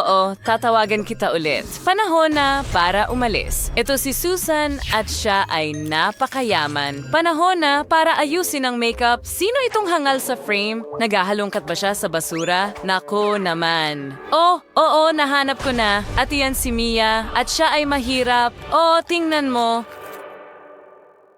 Oo, tatawagan kita ulit. Panahon na para umalis. Ito si Susan at siya ay napakayaman. Panahon na para ayusin ang makeup. Sino itong hangal sa frame? Naghahalongkat ba siya sa basura? Nako naman. Oh, oo, nahanap ko na. At iyan si Mia. At siya ay mahirap. Oh, tingnan mo.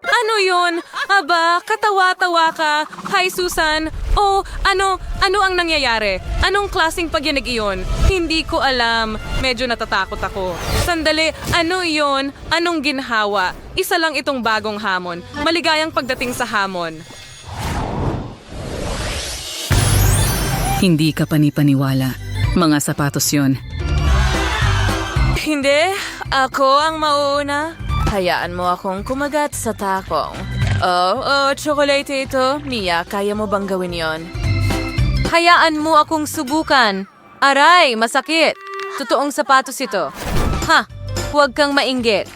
Ano yun? Aba, katawa-tawa ka. Hi, Susan. Oh, ano ang nangyayari? Anong klaseng pagyanig iyon? Hindi ko alam. Medyo natatakot ako. Sandali, ano iyon? Anong ginhawa? Isa lang itong bagong hamon. Maligayang pagdating sa hamon. Hindi ka panipaniwala. Mga sapatos yon. Hindi, ako ang mauuna. Hayaan mo akong kumagat sa takong. Oh, tsokolate ito. Mia, kaya mo bang gawin yon? Hayaan mo akong subukan. Aray, masakit. Totoong sapatos ito. Ha, huwag kang mainggit.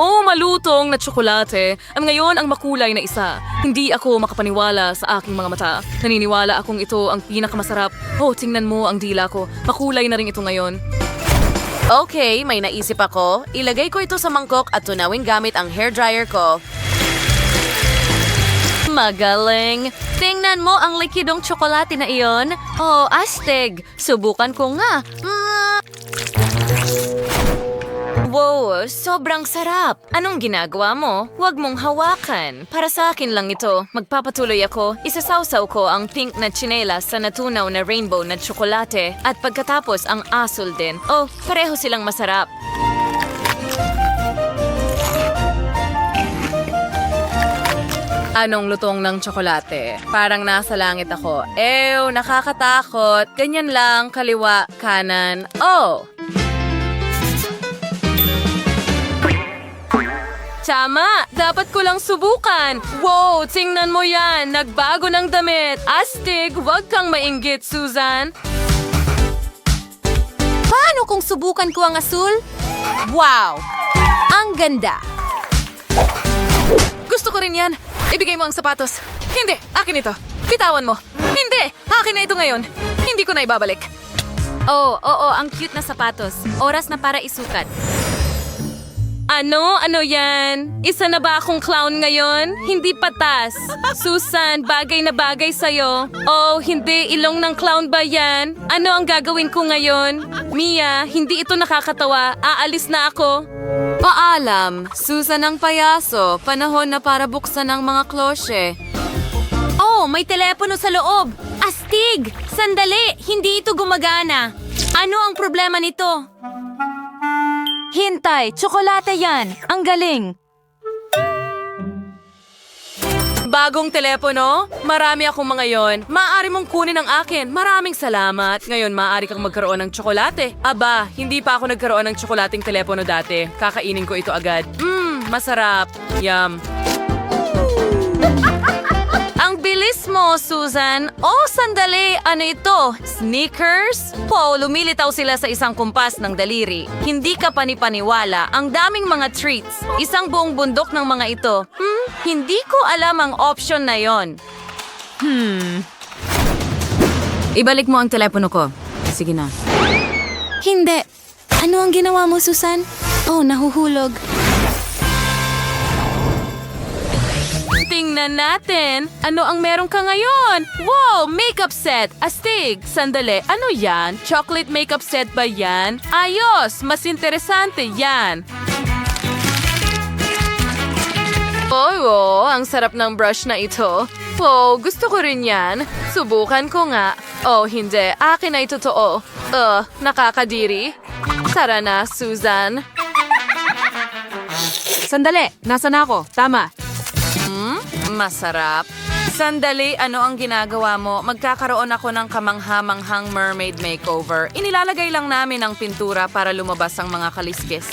Oh, malutong na tsokolate. Ngayon ang makulay na isa. Hindi ako makapaniwala sa aking mga mata. Naniniwala akong ito ang pinakamasarap. Oh, tingnan mo ang dila ko. Makulay na rin ito ngayon. Okay, may naisip ako. Ilagay ko ito sa mangkok at tunawin gamit ang hairdryer ko. Magaling! Tingnan mo ang likidong tsokolate na iyon. Oh, astig! Subukan ko nga. Wow, sobrang sarap. Anong ginagawa mo? Huwag mong hawakan. Para sa akin lang ito. Magpapatuloy ako. Isasawsaw ko ang pink na tsinelas sa natunaw na rainbow na tsokolate at pagkatapos ang asul din. Oh, pareho silang masarap. Anong lutong ng tsokolate? Parang nasa langit ako. Ew, nakakatakot. Ganyan lang, kaliwa, kanan. Oh! Tama! Dapat ko lang subukan! Wow! Tingnan mo yan! Nagbago ng damit! Astig! Huwag kang mainggit, Susan! Paano kung subukan ko ang asul? Wow! Ang ganda! Gusto ko rin yan! Ibigay mo ang sapatos! Hindi! Akin ito! Bitawan mo! Hindi! Akin na ito ngayon! Hindi ko na ibabalik! Oo, ang cute na sapatos. Oras na para isukat. Ano? Ano yan? Isa na ba akong clown ngayon? Hindi patas. Susan, bagay na bagay sa'yo. Oh, hindi. Ilong ng clown ba yan? Ano ang gagawin ko ngayon? Mia, hindi ito nakakatawa. Aalis na ako. Paalam. Susan ang payaso. Panahon na para buksan ang mga klosye. Oh, may telepono sa loob! Astig! Sandali! Hindi ito gumagana. Ano ang problema nito? Hintay! Tsokolate yan! Ang galing! Bagong telepono? Marami akong mga yon. Maaari mong kunin ang akin. Maraming salamat. Ngayon, maaari kang magkaroon ng tsokolate. Aba, hindi pa ako nagkaroon ng tsokolating telepono dati. Kakainin ko ito agad. Masarap. Yum. Ang bilis mo, Susan. Oh, sandali. Ano ito? Sneakers? Po, lumilitaw sila sa isang kumpas ng daliri. Hindi ka panipaniwala. Ang daming mga treats. Isang buong bundok ng mga ito. Hindi ko alam ang option na yon. Ibalik mo ang telepono ko. Sige na. Hindi. Ano ang ginawa mo, Susan? Oh, nahuhulog. Tingnan natin. Ano ang meron ka ngayon? Wow! Makeup set! Astig! Sandali, ano yan? Chocolate makeup set ba yan? Ayos! Mas interesante yan! Oh, ang sarap ng brush na ito. Oh, gusto ko rin yan. Subukan ko nga. Oh, hindi. Akin na ito totoo. Nakakadiri. Tara na, Susan. Sandali! Nasaan ako? Tama! Masarap. Sandali, ano ang ginagawa mo? Magkakaroon ako ng kamangha-manghang mermaid makeover. Inilalagay lang namin ang pintura para lumabas ang mga kaliskis.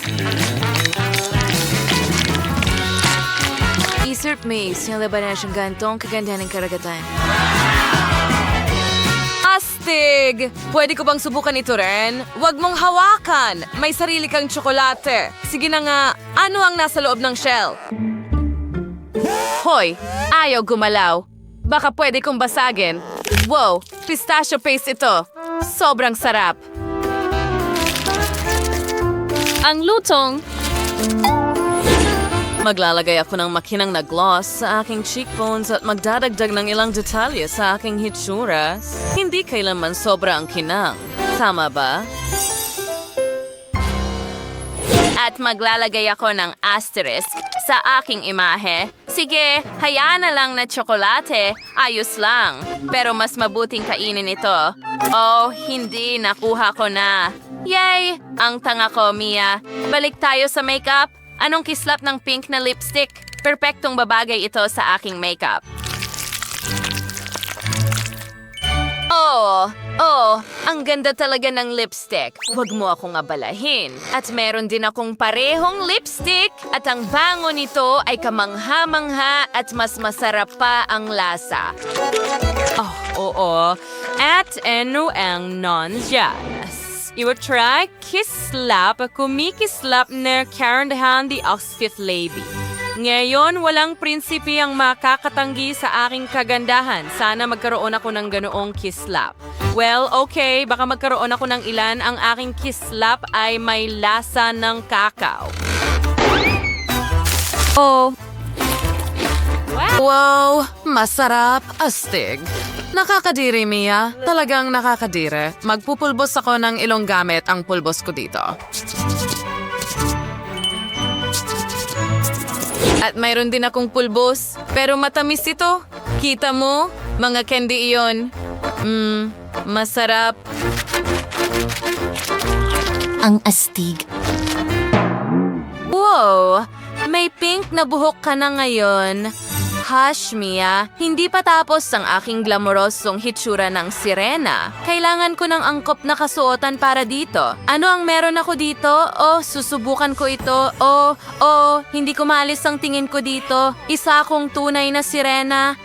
Iserp Maze, yung labanan siyang gantong kagandahan ng karagatan. Astig! Pwede ko bang subukan ito rin? Huwag mong hawakan! May sarili kang tsokolate. Sige na nga, ano ang nasa loob ng shell? Hoy, ayaw gumalaw. Baka pwede kong basagin. Wow, pistachio paste ito. Sobrang sarap. Ang lutong. Maglalagay ako ng makinang na gloss sa aking cheekbones at magdadagdag ng ilang detalye sa aking hitsura. Hindi kailanman sobra ang kinang. Tama ba? At maglalagay ako ng asterisk sa aking imahe. Sige, hayaan na lang na tsokolate. Ayos lang. Pero mas mabuting kainin ito. Oh, hindi. Nakuha ko na. Yay! Ang tanga ko, Mia. Balik tayo sa makeup. Anong kislap ng pink na lipstick? Perpektong babagay ito sa aking makeup. Ang ganda talaga ng lipstick. Huwag mo akong abalahin. At meron din akong parehong lipstick. At ang bango nito ay kamangha-mangha at mas masarap pa ang lasa. Oo. At ano ang non-jazz? Iwatry kislap, kumikislap na karandahan di Oxfifth Lady. Ngayon, walang prinsipi ang makakatanggi sa aking kagandahan. Sana magkaroon ako ng ganoong kislap. Well, okay, baka magkaroon ako ng ilan. Ang aking kislap ay may lasa ng kakao. Oh. Wow, masarap, astig. Nakakadiri, Mia. Talagang nakakadiri. Magpupulbos ako ng ilong gamit ang pulbos ko dito. At mayroon din akong pulbos, pero matamis ito. Kita mo? Mga candy iyon. Masarap. Ang astig. Wow! May pink na buhok ka na ngayon. Hush, Mia. Hindi pa tapos ang aking glamorosong hitsura ng sirena. Kailangan ko ng angkop na kasuotan para dito. Ano ang meron ako dito? Susubukan ko ito. Hindi ko maalis ang tingin ko dito. Isa akong tunay na sirena.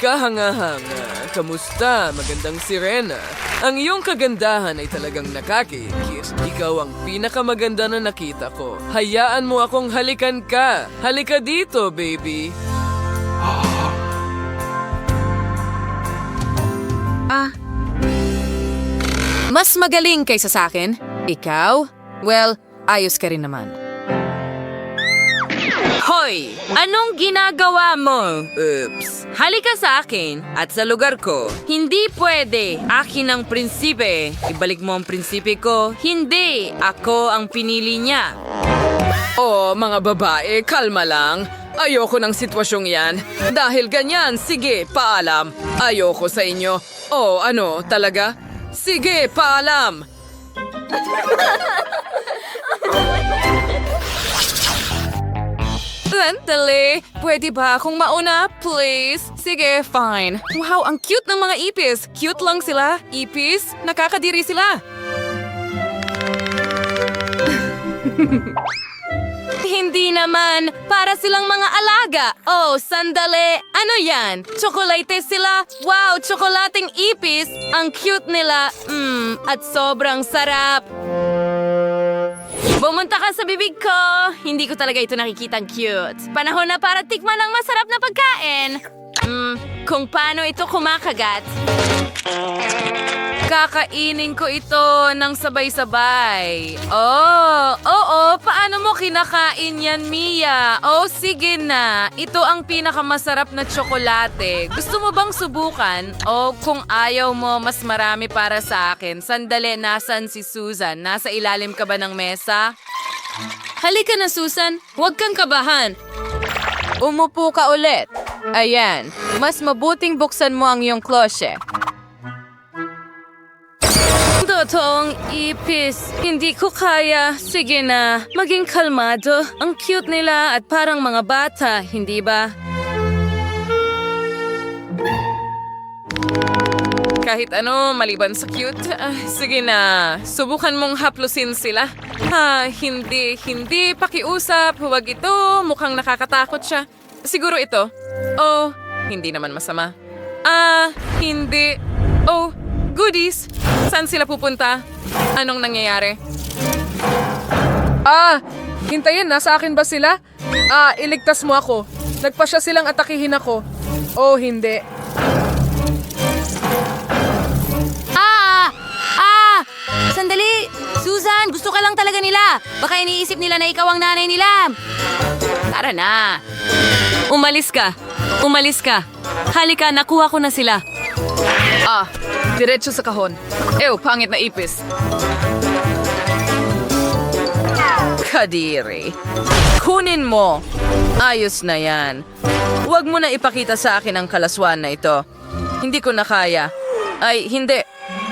Kahanga-hanga. Kamusta, magandang sirena? Ang iyong kagandahan ay talagang nakakikis. Ikaw ang pinakamaganda na nakita ko. Hayaan mo akong halikan ka. Halika dito, baby. Mas magaling kaysa sa akin? Ikaw? Well, ayos ka rin naman. Hoy! Anong ginagawa mo? Oops. Halika sa akin at sa lugar ko. Hindi pwede. Akin ang prinsipe. Ibalik mo ang prinsipe ko. Hindi. Ako ang pinili niya. Mga babae, kalma lang. Ayoko ng sitwasyong yan. Dahil ganyan, sige, paalam. Ayoko sa inyo. Talaga? Sige, paalam. Sandali! Pwede ba akong mauna, please? Sige, fine. Wow, ang cute ng mga ipis. Cute lang sila. Ipis, nakakadiri sila. Hindi naman. Para silang mga alaga. Sandali. Ano yan? Tsokolate sila. Wow, tsokolating ipis. Ang cute nila. At sobrang sarap. Bumunta ka sa bibig ko. Hindi ko talaga ito nakikitang cute. Panahon na para tikman ang masarap na pagkain. Kung paano ito kumakagat. Kakainin ko ito ng sabay-sabay. Paano mo kinakain yan, Mia? Sige na. Ito ang pinakamasarap na tsokolate. Gusto mo bang subukan? Kung ayaw mo, mas marami para sa akin. Sandali, nasan si Susan? Nasa ilalim ka ba ng mesa? Halika na, Susan. Huwag kang kabahan. Umupo ka ulit. Ayan, mas mabuting buksan mo ang iyong klosye. Totong ipis. Hindi ko kaya. Sige na. Maging kalmado. Ang cute nila at parang mga bata, hindi ba? Kahit ano, maliban sa cute. Sige na. Subukan mong haplusin sila. Hindi. Pakiusap. Huwag ito. Mukhang nakakatakot siya. Siguro ito. Hindi naman masama. Hindi. Goodies. Saan sila pupunta? Anong nangyayari? Hintayin, nasa akin ba sila? Iligtas mo ako. Nagpasya silang atakihin ako. Hindi. Sandali! Susan! naman! Gusto ka lang talaga nila! Baka iniisip nila na ikaw ang nanay nila! Tara na! Umalis ka. Umalis ka. Halika, nakuha ko na sila. Diretso sa kahon. Pangit na ipis. Kadiri. Kunin mo. Ayos na yan. Huwag mo na ipakita sa akin ang kalaswan na ito. Hindi ko na kaya. Ay, hindi.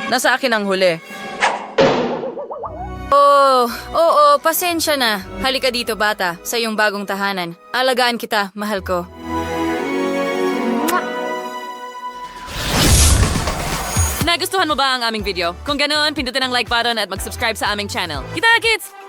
Nasa akin ang huli. Oo, pasensya na. Halika dito, bata, sa iyong bagong tahanan. Alagaan kita, mahal ko. Nagustuhan mo ba ang aming video? Kung ganoon, pindutin ang like button at mag-subscribe sa aming channel. Kita, kids!